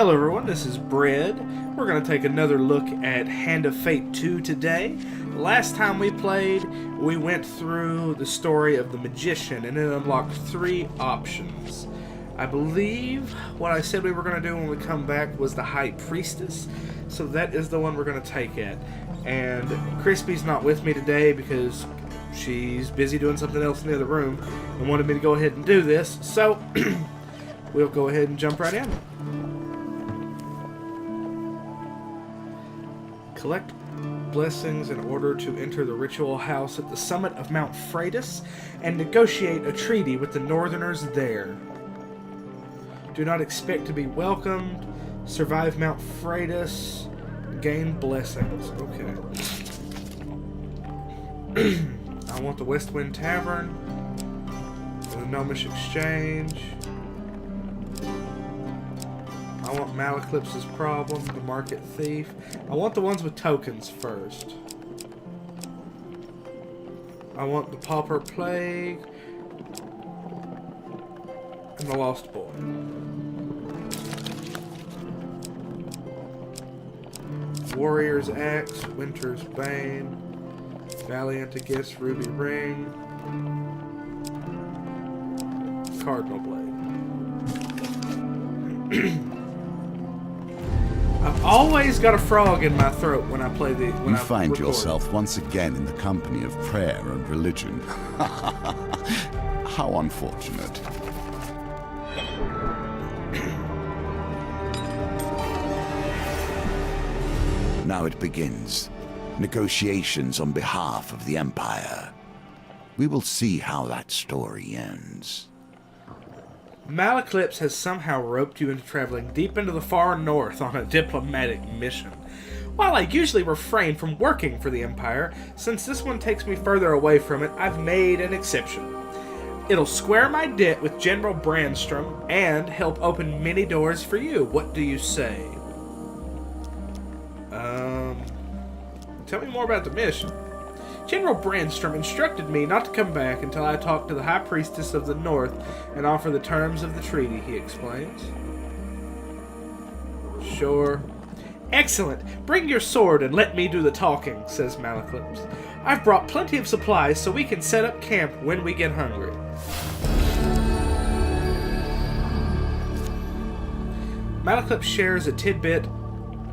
Hello everyone, this is Bread. We're going to take another look at Hand of Fate 2 today. Last time we played, we went through the story of the Magician and it unlocked 3 options. I believe what I said we were going to do when we come back was the High Priestess, so that is the one we're going to take it. And Crispy's not with me today because she's busy doing something else in the other room and wanted me to go ahead and do this, so we'll go ahead and jump right in. Collect blessings in order to enter the ritual house at the summit of Mount Fratus and negotiate a treaty with the Northerners there. Do not expect to be welcomed. Survive Mount Fratus. Gain blessings. Okay. I want the West Wind Tavern. The Gnomish Exchange. I want Malaclipse's Problem, the Market Thief. I want the ones with tokens first. I want the Pauper Plague and the Lost Boy. Warrior's Axe, Winter's Bane, Valiant Against Ruby Ring, Cardinal Blade. I've always got a frog in my throat when I play the. You find yourself once again in the company of prayer and religion. How unfortunate. Now it begins. Negotiations on behalf of the Empire. We will see how that story ends. Malaclipse has somehow roped you into traveling deep into the far north on a diplomatic mission. While I usually refrain from working for the Empire, since this one takes me further away from it, I've made an exception. It'll square my debt with General Brandstrom and help open many doors for you. What do you say? Tell me more about the mission. General Brandstrom instructed me not to come back until I talked to the High Priestess of the North and offer the terms of the treaty, he explains. Sure. Excellent. Bring your sword and let me do the talking, says Malaclipse. I've brought plenty of supplies so we can set up camp when we get hungry. Malaclipse shares a tidbit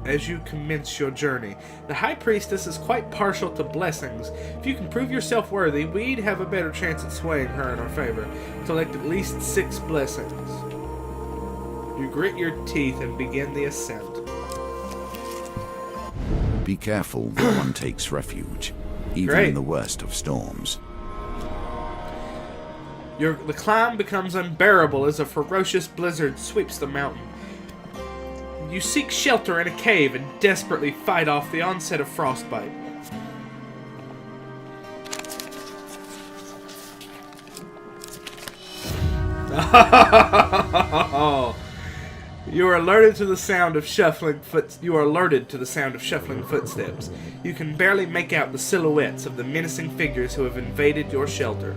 as you commence your journey. The High Priestess is quite partial to blessings. If you can prove yourself worthy, we'd have a better chance at swaying her in our favor. Collect at least 6 blessings. You grit your teeth and begin the ascent. Be careful where one takes refuge, even in the worst of storms. The climb becomes unbearable as a ferocious blizzard sweeps the mountain. You seek shelter in a cave and desperately fight off the onset of frostbite. You are alerted to the sound of shuffling footsteps. You can barely make out the silhouettes of the menacing figures who have invaded your shelter.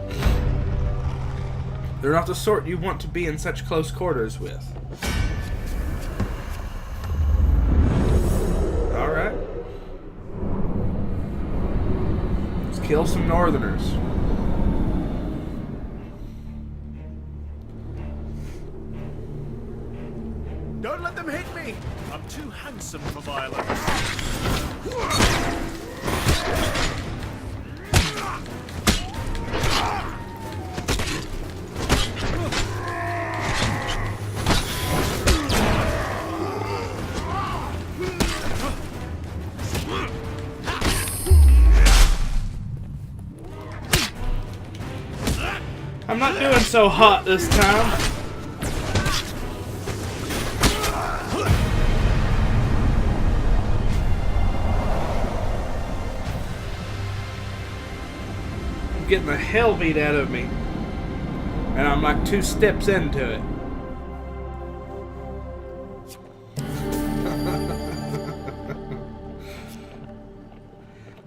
They're not the sort you want to be in such close quarters with. Alright. Let's kill some Northerners. Don't let them hit me! I'm too handsome for violence. I'm not doing so hot this time. I'm getting the hell beat out of me. And I'm like 2 steps into it.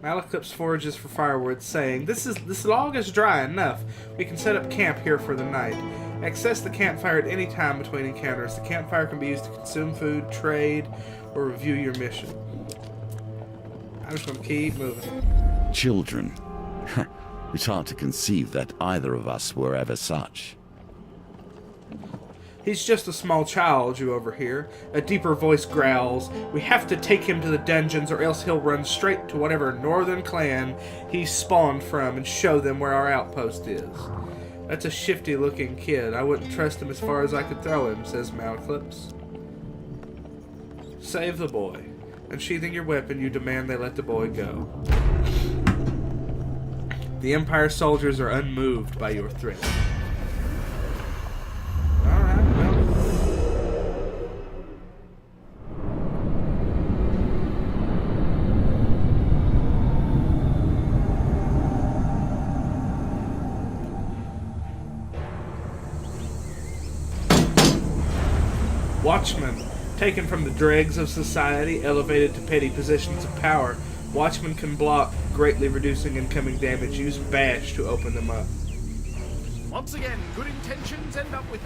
Malaclipse forages for firewood, saying, This log is dry enough. We can set up camp here for the night. Access the campfire at any time between encounters. The campfire can be used to consume food, trade, or review your mission. I'm just going to keep moving. Children. It's hard to conceive that either of us were ever such. He's just a small child, you overhear. A deeper voice growls. We have to take him to the dungeons or else he'll run straight to whatever northern clan he's spawned from and show them where our outpost is. That's a shifty-looking kid. I wouldn't trust him as far as I could throw him, says Malclips. Save the boy. Unsheathing your weapon, you demand they let the boy go. The Empire soldiers are unmoved by your threat. Alright, well. Watchmen, taken from the dregs of society, elevated to petty positions of power. Watchmen can block, greatly reducing incoming damage. Use bash to open them up. Once again, good intentions end up with...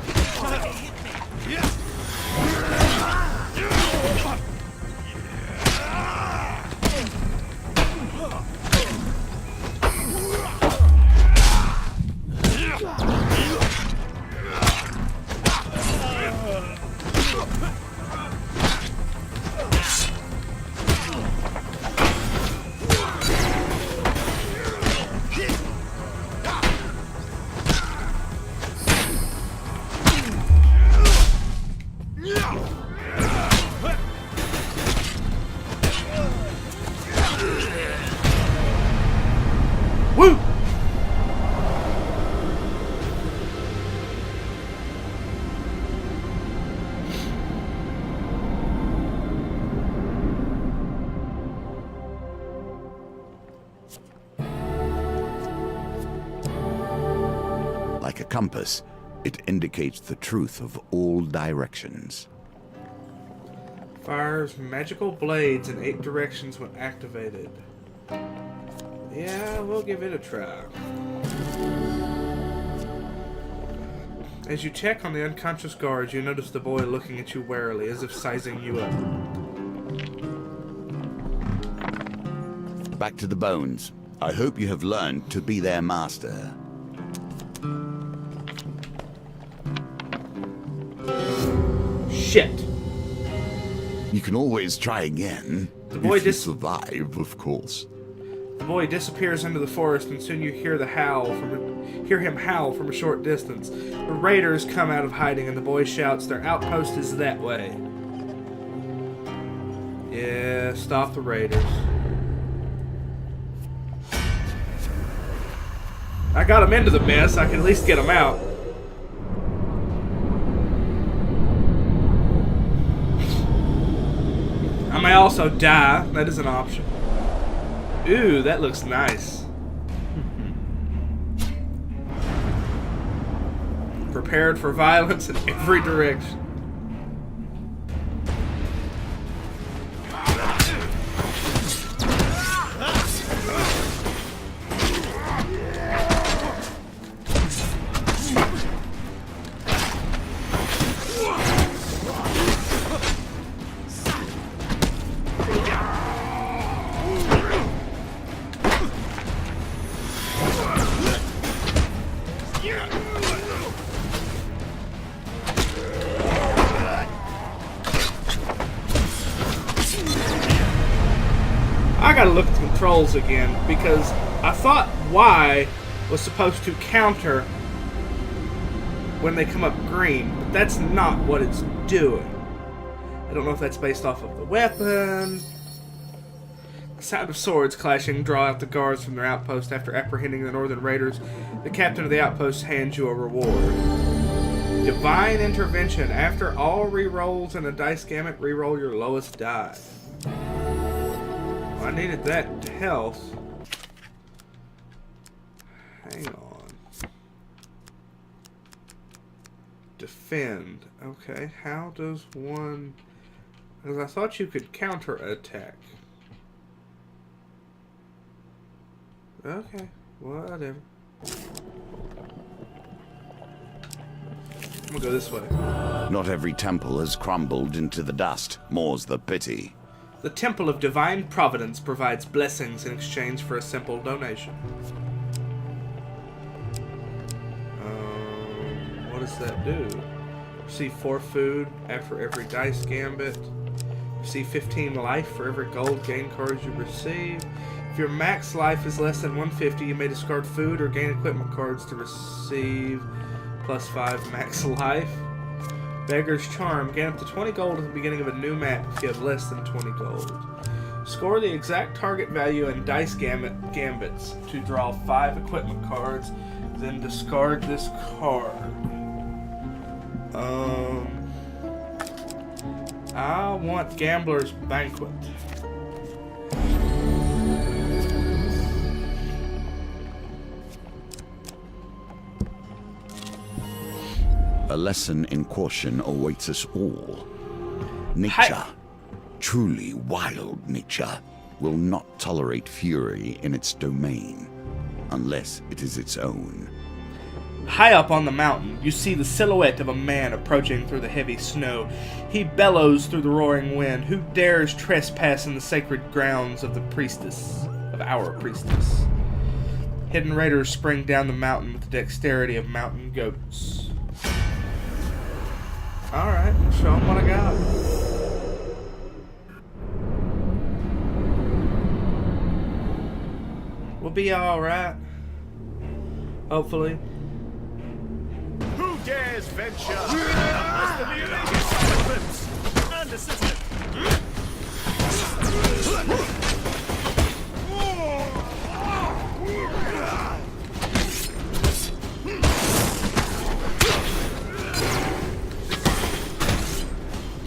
Woo! Like a compass, it indicates the truth of all directions. Fires magical blades in 8 directions when activated. Yeah, we'll give it a try. As you check on the unconscious guards, you notice the boy looking at you warily, as if sizing you up. Back to the bones. I hope you have learned to be their master. Shit! You can always try again. The boy if you survive, of course. The boy disappears into the forest, and soon you hear him howl from a short distance. The raiders come out of hiding, and the boy shouts, "Their outpost is that way." Yeah, stop the raiders. I got him into the mess. I can at least get him out. I may also die. That is an option. Ooh, that looks nice. Prepared for violence in every direction. I gotta look at the controls again, because I thought Y was supposed to counter when they come up green, but that's not what it's doing. I don't know if that's based off of the weapon. The sound of swords clashing draw out the guards from their outpost. After apprehending the northern raiders, the captain of the outpost hands you a reward. Divine Intervention. After all rerolls in a dice gamut, reroll your lowest die. I needed that health. Hang on. Defend. Okay, how does one... Because I thought you could counter attack. Okay, whatever. gonna go this way. Not every temple has crumbled into the dust, more's the pity. The Temple of Divine Providence provides blessings in exchange for a simple donation. What does that do? Receive 4 food after every dice gambit. Receive 15 life for every gold gain cards you receive. If your max life is less than 150, you may discard food or gain equipment cards to receive +5 max life. Beggar's Charm. Gain up to 20 gold at the beginning of a new map if you have less than 20 gold. Score the exact target value in dice gambits to draw 5 equipment cards, then discard this card. I want Gambler's Banquet. A lesson in caution awaits us all. Nature, Hi. truly wild nature, will not tolerate fury in its domain, unless it is its own. High up on the mountain, you see the silhouette of a man approaching through the heavy snow. He bellows through the roaring wind. Who dares trespass in the sacred grounds of the priestess, of our priestess? Hidden raiders spring down the mountain with the dexterity of mountain goats. Alright, show them what I got. We'll be alright. Hopefully. Who dares venture unless the illegal weapons and assistant?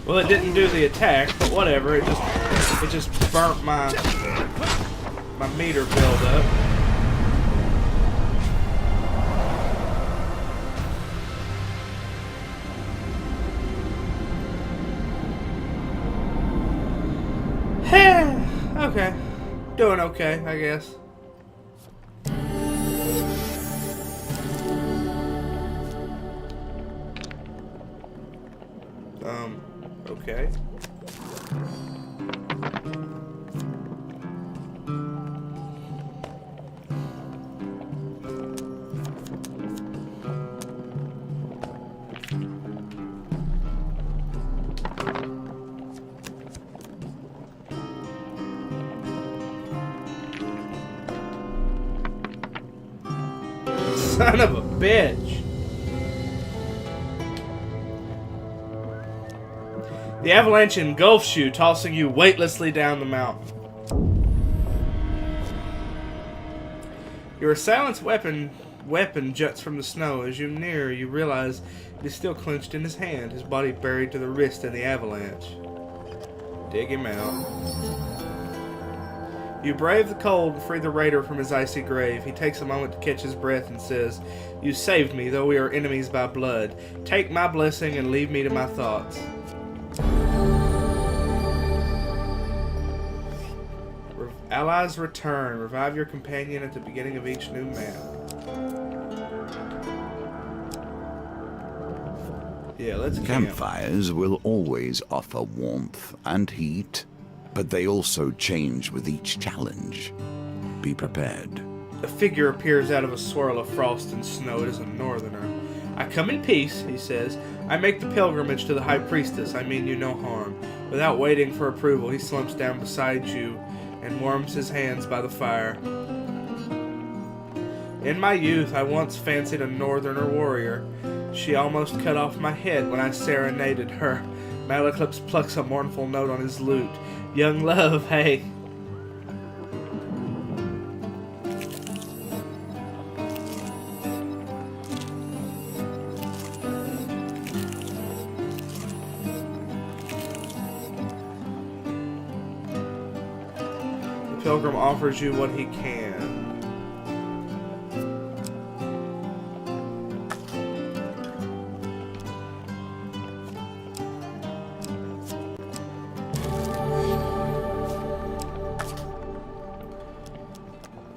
Well, it didn't do the attack, but whatever. It just burnt my meter build up. Okay. Doing okay, I guess. Okay. Son of a bitch. The avalanche engulfs you, tossing you weightlessly down the mountain. Your assailant's weapon juts from the snow. As you near, you realize it is still clenched in his hand, his body buried to the wrist in the avalanche. Dig him out. You brave the cold and free the raider from his icy grave. He takes a moment to catch his breath and says, "You saved me, though we are enemies by blood. Take my blessing and leave me to my thoughts." Allies return. Revive your companion at the beginning of each new map. Yeah, let's camp. Campfires will always offer warmth and heat, but they also change with each challenge. Be prepared. A figure appears out of a swirl of frost and snow. It is a northerner. "I come in peace," he says. "I make the pilgrimage to the High Priestess. I mean you no harm." Without waiting for approval, he slumps down beside you and warms his hands by the fire. "In my youth, I once fancied a northerner warrior. She almost cut off my head when I serenaded her." Malaclips plucks a mournful note on his lute. "Young love, hey." The pilgrim offers you what he can.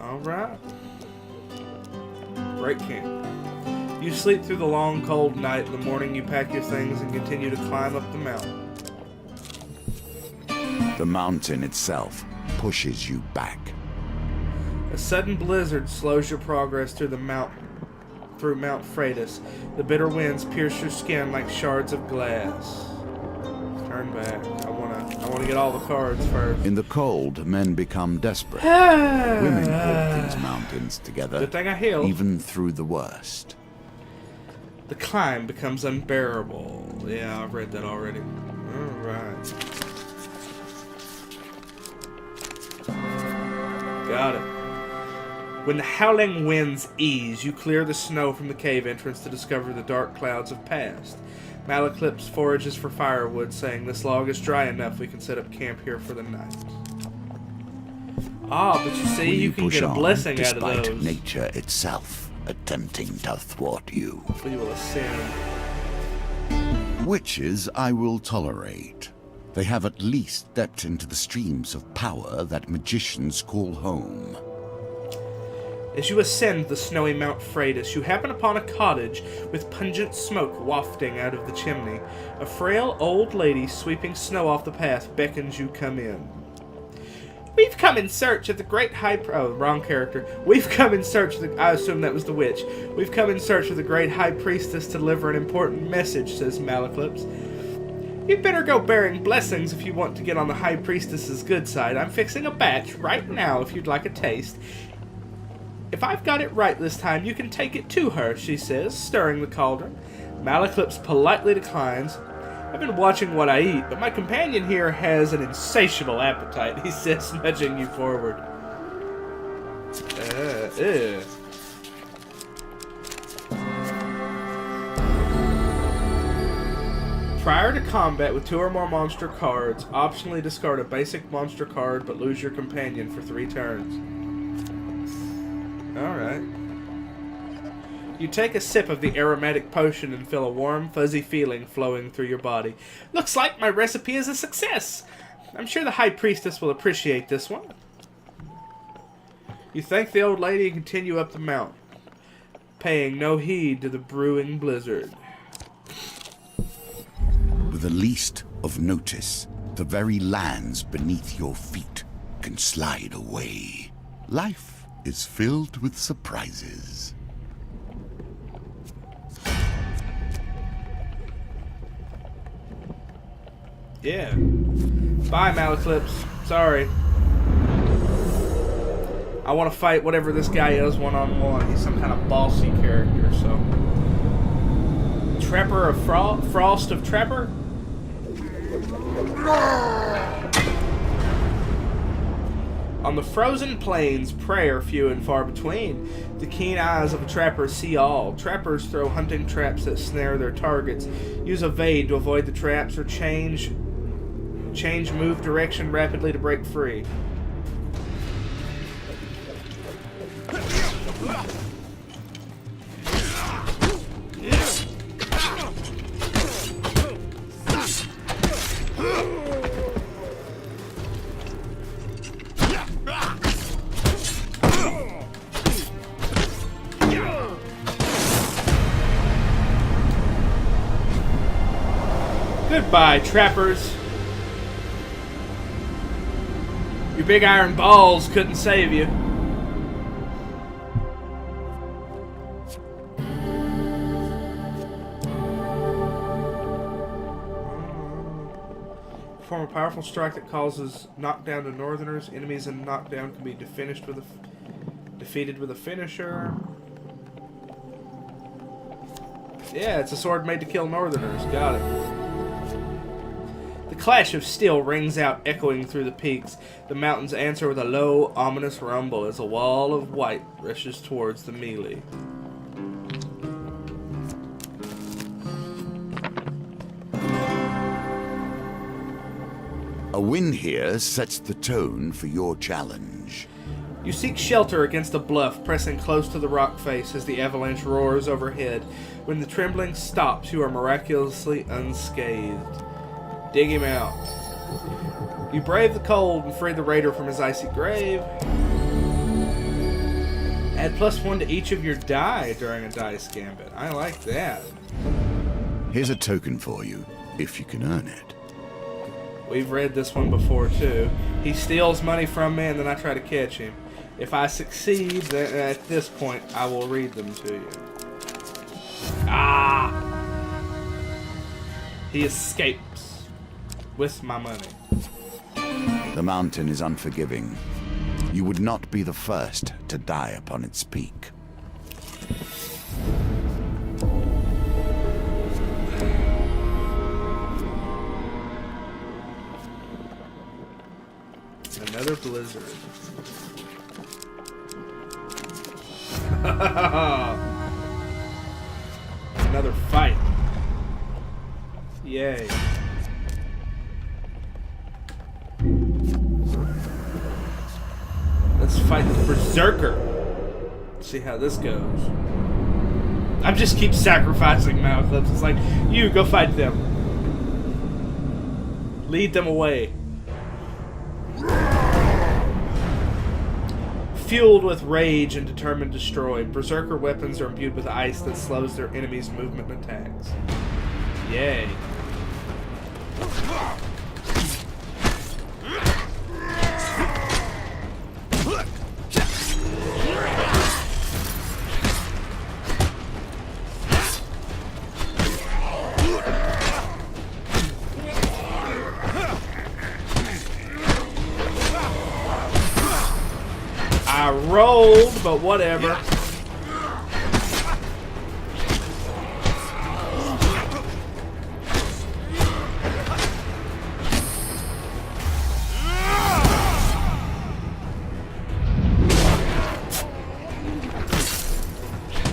Alright. Break camp. You sleep through the long, cold night. In the morning, you pack your things and continue to climb up the mountain. The mountain itself pushes you back. A sudden blizzard slows your progress through Mount Priestess. The bitter winds pierce your skin like shards of glass. Turn back. I wanna get all the cards first. In the cold, men become desperate. Women hold these mountains together, Good thing I healed. even through the worst. The climb becomes unbearable. Yeah, I've read that already. Alright. Got it. When the howling winds ease, you clear the snow from the cave entrance to discover the dark clouds have passed. Malaclypse forages for firewood, saying, "This log is dry enough, we can set up camp here for the night." Ah, but you see, you can push get a on, blessing out of despite those. nature itself attempting to thwart you. We will ascend. Witches I will tolerate. They have at least stepped into the streams of power that magicians call home. As you ascend the snowy Mount Priestess, you happen upon a cottage with pungent smoke wafting out of the chimney. A frail old lady sweeping snow off the path beckons you come in. "We've come in search of the great Oh, wrong character. We've come in search of the... I assume that was the witch. "We've come in search of the great High Priestess to deliver an important message," says Malaclypse. "You'd better go bearing blessings if you want to get on the High Priestess's good side. I'm fixing a batch right now if you'd like a taste. If I've got it right this time, you can take it to her," she says, stirring the cauldron. Malaclypse politely declines. "I've been watching what I eat, but my companion here has an insatiable appetite," he says, nudging you forward. Prior to combat with 2 or more monster cards, optionally discard a basic monster card but lose your companion for 3 turns. Alright. You take a sip of the aromatic potion and feel a warm, fuzzy feeling flowing through your body. "Looks like my recipe is a success. I'm sure the High Priestess will appreciate this one." You thank the old lady and continue up the mountain, paying no heed to the brewing blizzard. With the least of notice, the very lands beneath your feet can slide away. Life is filled with surprises. Yeah. Bye, Malaclypse. Sorry. I want to fight whatever this guy is one-on-one. He's some kind of bossy character, so... Trapper of Frost of Trapper? On the frozen plains, prey are few and far between. The keen eyes of a trapper see all. Trappers throw hunting traps that snare their targets, use evade to avoid the traps, or change move direction rapidly to break free. Goodbye, trappers. Your big iron balls couldn't save you. Perform a powerful strike that causes knockdown to northerners. Enemies in knockdown can be defeated with a finisher. Yeah, it's a sword made to kill northerners. Got it. The clash of steel rings out, echoing through the peaks. The mountains answer with a low, ominous rumble as a wall of white rushes towards the melee. A win here sets the tone for your challenge. You seek shelter against a bluff, pressing close to the rock face as the avalanche roars overhead. When the trembling stops, you are miraculously unscathed. Dig him out. You brave the cold and free the raider from his icy grave. Add +1 to each of your die during a dice gambit. I like that. Here's a token for you, if you can earn it. We've read this one before, too. He steals money from me, and then I try to catch him. If I succeed, then at this point, I will read them to you. Ah! He escapes with my money. The mountain is unforgiving. You would not be the first to die upon its peak. Another blizzard. Another fight. Yay. Let's fight the Berserker. See how this goes. I just keep sacrificing Malaclips. It's like, you, go fight them. Lead them away. Fueled with rage and determined to destroy, Berserker weapons are imbued with ice that slows their enemies' movement and attacks. Yay. I rolled, but whatever.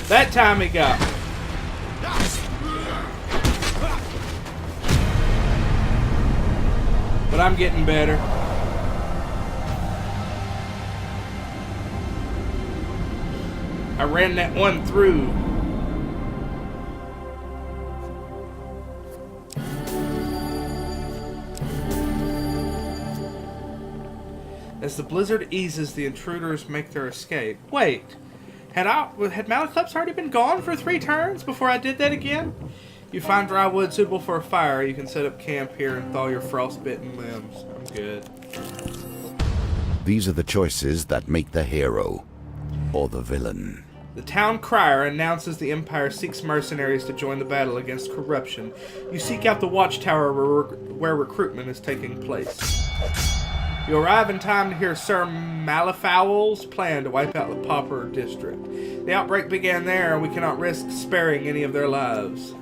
That time he got me. But I'm getting better. I ran that one through. As the blizzard eases, the intruders make their escape. Wait, had Malaclips already been gone for 3 turns before I did that again? You find dry wood suitable for a fire. You can set up camp here and thaw your frostbitten limbs. I'm good. These are the choices that make the hero or the villain. The town crier announces the Empire seeks mercenaries to join the battle against corruption. You seek out the watchtower where recruitment is taking place. You arrive in time to hear Sir Malifaule's plan to wipe out the Pauper district. The outbreak began there, and we cannot risk sparing any of their lives.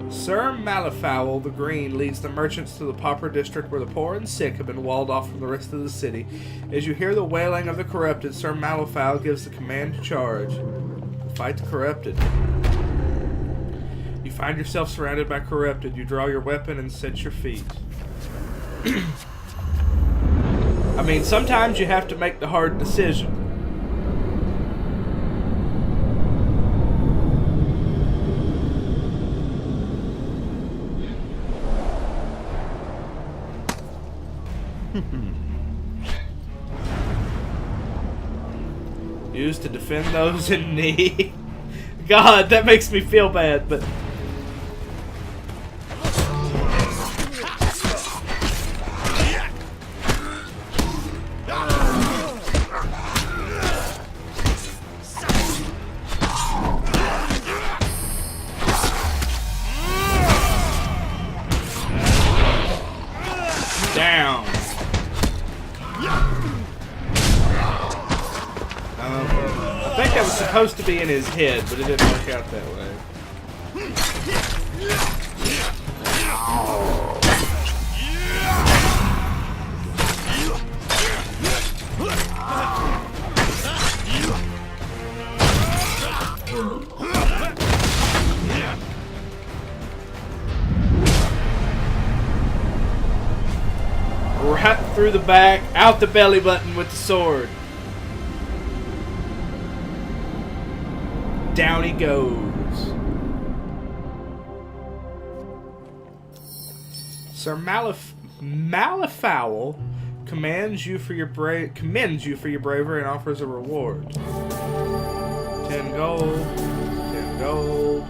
Sir Malifaule the Green leads the merchants to the Pauper district where the poor and sick have been walled off from the rest of the city. As you hear the wailing of the corrupted, Sir Malifaule gives the command to charge. Fight the corrupted. You find yourself surrounded by corrupted. You draw your weapon and set your feet. I mean, sometimes you have to make the hard decision. Used to defend those in need. God, that makes me feel bad, but... Down. I think that was supposed to be in his head, but it didn't work out that way. Right through the back, out the belly button with the sword. Down he goes. Sir Malifaule commends you for your bravery and offers a reward. 10 gold. 10 gold.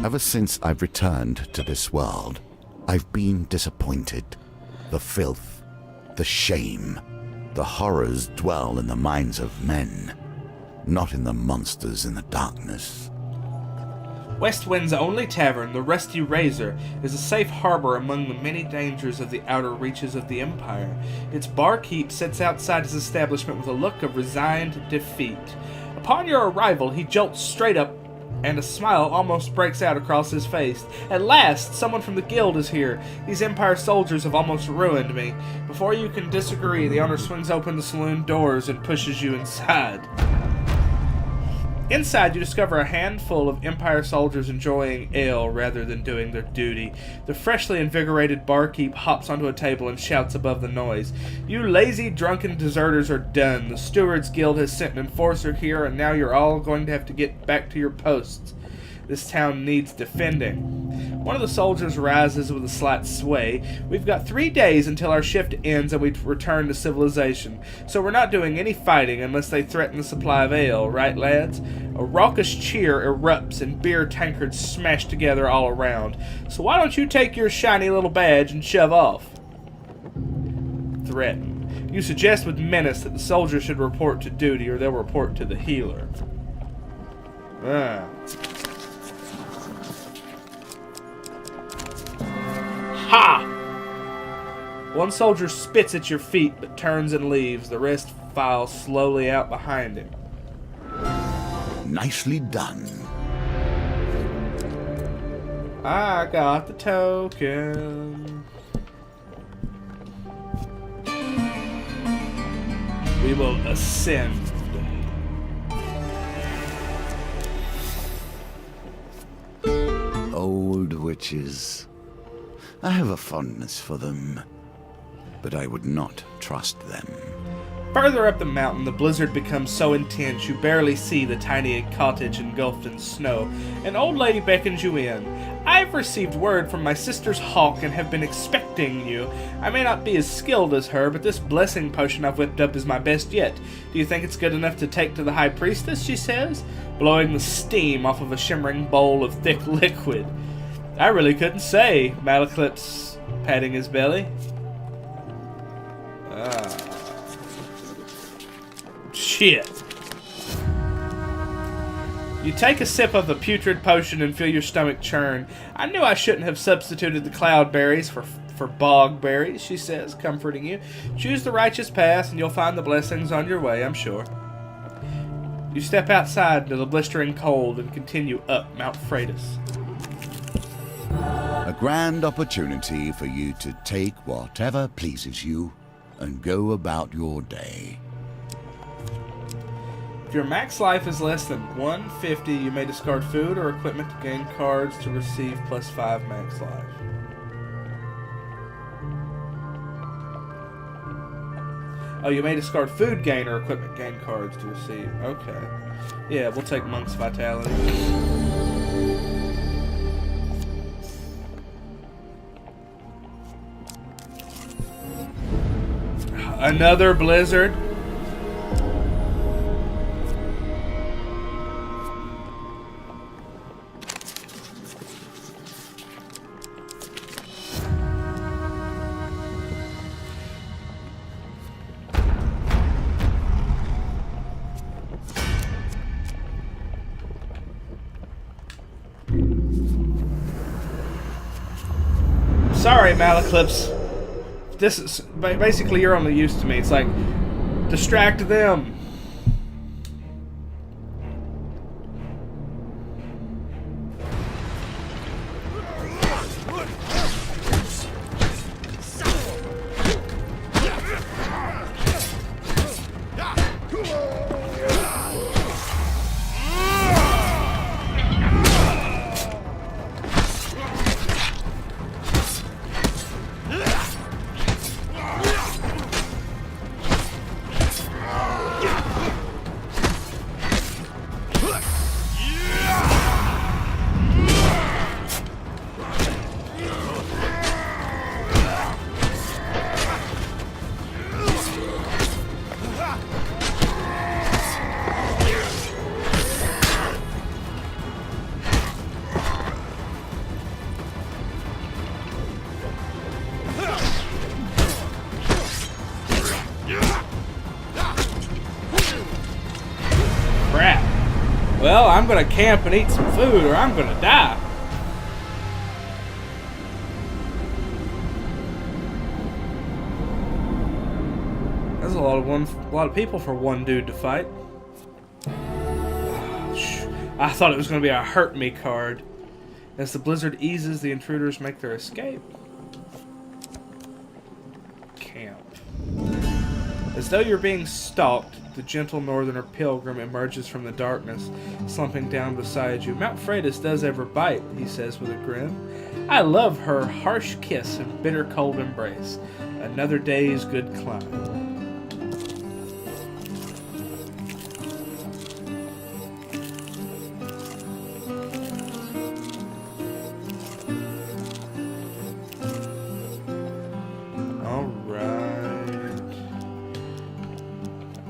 Ever since I've returned to this world, I've been disappointed. The filth, the shame, the horrors dwell in the minds of men, not in the monsters in the darkness. Westwind's only tavern, the Rusty Razor, is a safe harbor among the many dangers of the outer reaches of the Empire. Its barkeep sits outside his establishment with a look of resigned defeat. Upon your arrival, he jolts straight up, and a smile almost breaks out across his face. At last, someone from the guild is here. These Empire soldiers have almost ruined me. Before you can disagree, the owner swings open the saloon doors and pushes you inside. Inside, you discover a handful of Empire soldiers enjoying ale rather than doing their duty. The freshly invigorated barkeep hops onto a table and shouts above the noise. You lazy, drunken deserters are done. The Stewards Guild has sent an enforcer here, and now you're all going to have to get back to your posts. This town needs defending. One of the soldiers rises with a slight sway. We've got 3 days until our shift ends and we return to civilization, so we're not doing any fighting unless they threaten the supply of ale, right, lads? A raucous cheer erupts and beer tankards smash together all around. So why don't you take your shiny little badge and shove off? Threaten. You suggest with menace that the soldier should report to duty or they'll report to the healer. Ha! One soldier spits at your feet but turns and leaves. The rest file slowly out behind him. Nicely done. I got the token. We will ascend. Old witches. I have a fondness for them, but I would not trust them. Further up the mountain, the blizzard becomes so intense you barely see the tiny cottage engulfed in snow. An old lady beckons you in. I've received word from my sister's hawk and have been expecting you. I may not be as skilled as her, but this blessing potion I've whipped up is my best yet. Do you think it's good enough to take to the High Priestess, she says, blowing the steam off of a shimmering bowl of thick liquid. I really couldn't say, Malaclip's patting his belly. Shit. You take a sip of the putrid potion and feel your stomach churn. I knew I shouldn't have substituted the cloud berries for bog berries, she says, comforting you. Choose the righteous path and you'll find the blessings on your way, I'm sure. You step outside into the blistering cold and continue up Mount Freitas. A grand opportunity for you to take whatever pleases you and go about your day. If your max life is less than 150, you may discard food or equipment to gain cards to receive +5 max life. Oh, you may discard food gain or equipment gain cards to receive. Okay. Yeah, we'll take Monk's Vitality. Another blizzard. Sorry, Malaclips. This is basically you're only used to me. It's like distract them. Well, I'm gonna camp and eat some food or I'm gonna die. That's a lot of people for one dude to fight. I thought it was gonna be a hurt me card. As the blizzard eases, the intruders make their escape. Camp. As though you're being stalked, the gentle northerner pilgrim emerges from the darkness, slumping down beside you. Mount Freitas does ever bite, he says with a grin. I love her harsh kiss and bitter cold embrace. Another day's good climb.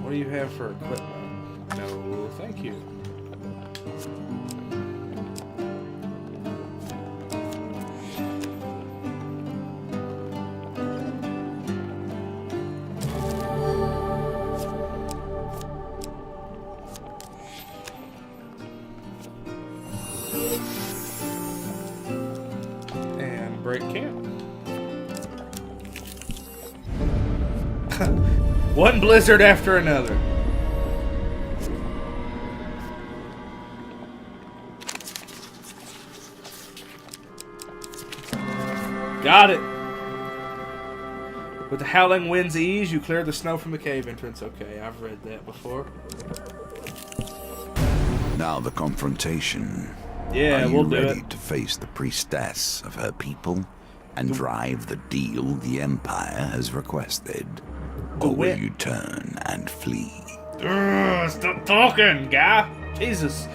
What do you have for equipment? No, thank you. And break camp. One blizzard after another. Got it. With the howling winds ease, you clear the snow from the cave entrance. Okay, I've read that before. Now the confrontation. Yeah, we'll do it. Are you ready to face the priestess of her people and drive the deal the Empire has requested? Or will you turn and flee? Stop talking, guy. Jesus.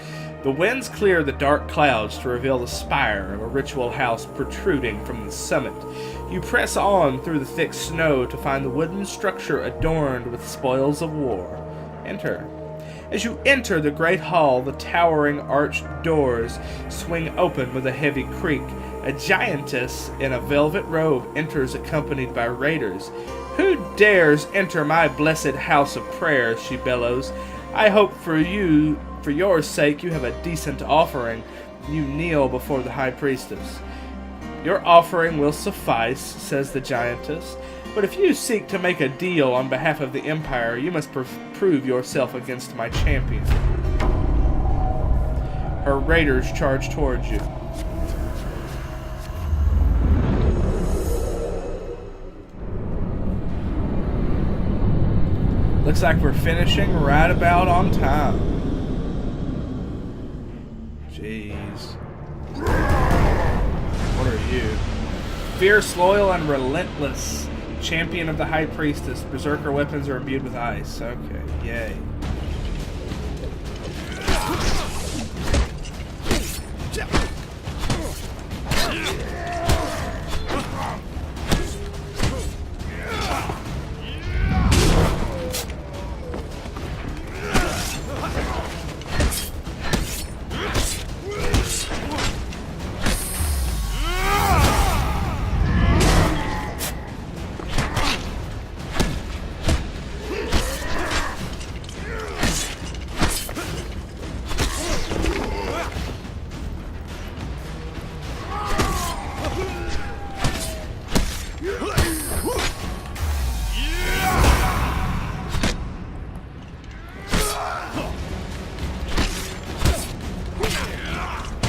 The winds clear the dark clouds to reveal the spire of a ritual house protruding from the summit. You press on through the thick snow to find the wooden structure adorned with spoils of war. Enter. As you enter the great hall, the towering arched doors swing open with a heavy creak. A giantess in a velvet robe enters accompanied by raiders. Who dares enter my blessed house of prayer, she bellows. I hope for your sake, you have a decent offering. You kneel before the High Priestess. Your offering will suffice, says the giantess. But if you seek to make a deal on behalf of the Empire, you must prove yourself against my champion. Her raiders charge towards you. Looks like we're finishing right about on time. Jeez. What are you? Fierce, loyal, and relentless. Champion of the High Priestess. Berserker weapons are imbued with ice. Okay, yay.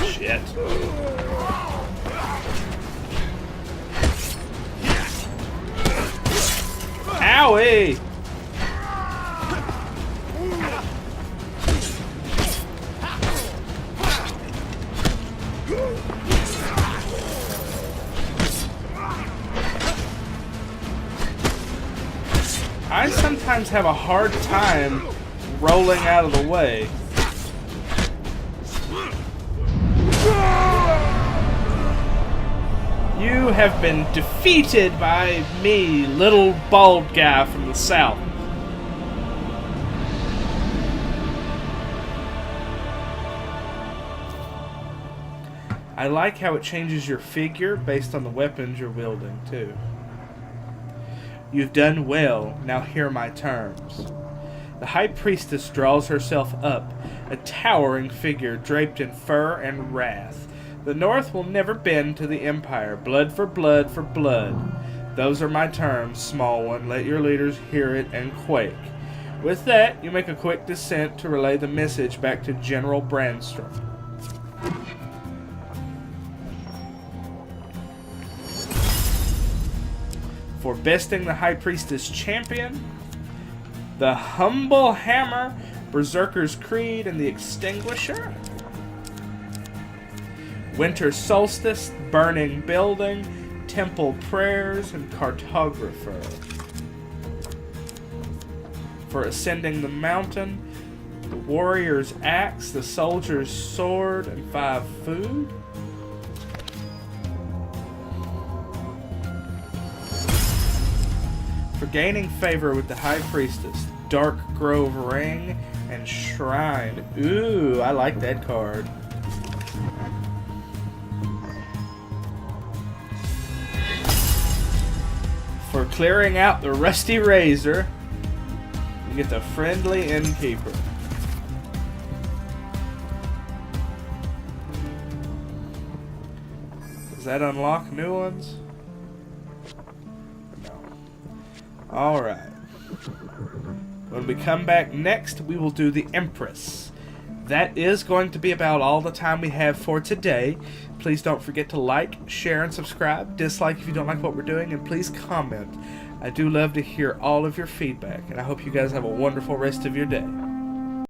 Shit. Owie! I sometimes have a hard time rolling out of the way. You have been defeated by me, little bald guy from the south. I like how it changes your figure based on the weapons you're wielding, too. You've done well, now hear my terms. The High Priestess draws herself up, a towering figure draped in fur and wrath. The North will never bend to the Empire. Blood for blood for blood. Those are my terms, small one. Let your leaders hear it and quake. With that, you make a quick descent to relay the message back to General Brandstrom. For besting the High Priestess champion, the Humble Hammer, Berserker's Creed, and the Extinguisher. Winter Solstice, Burning Building, Temple Prayers, and Cartographer. For ascending the mountain, the Warrior's Axe, the Soldier's Sword, and 5 food. For gaining favor with the High Priestess, Dark Grove Ring, and Shrine. Ooh, I like that card. For clearing out the Rusty Razor, you get the Friendly Innkeeper. Does that unlock new ones? No. Alright. When we come back next, we will do the Empress. That is going to be about all the time we have for today. Please don't forget to like, share, and subscribe. Dislike if you don't like what we're doing, and please comment. I do love to hear all of your feedback, and I hope you guys have a wonderful rest of your day.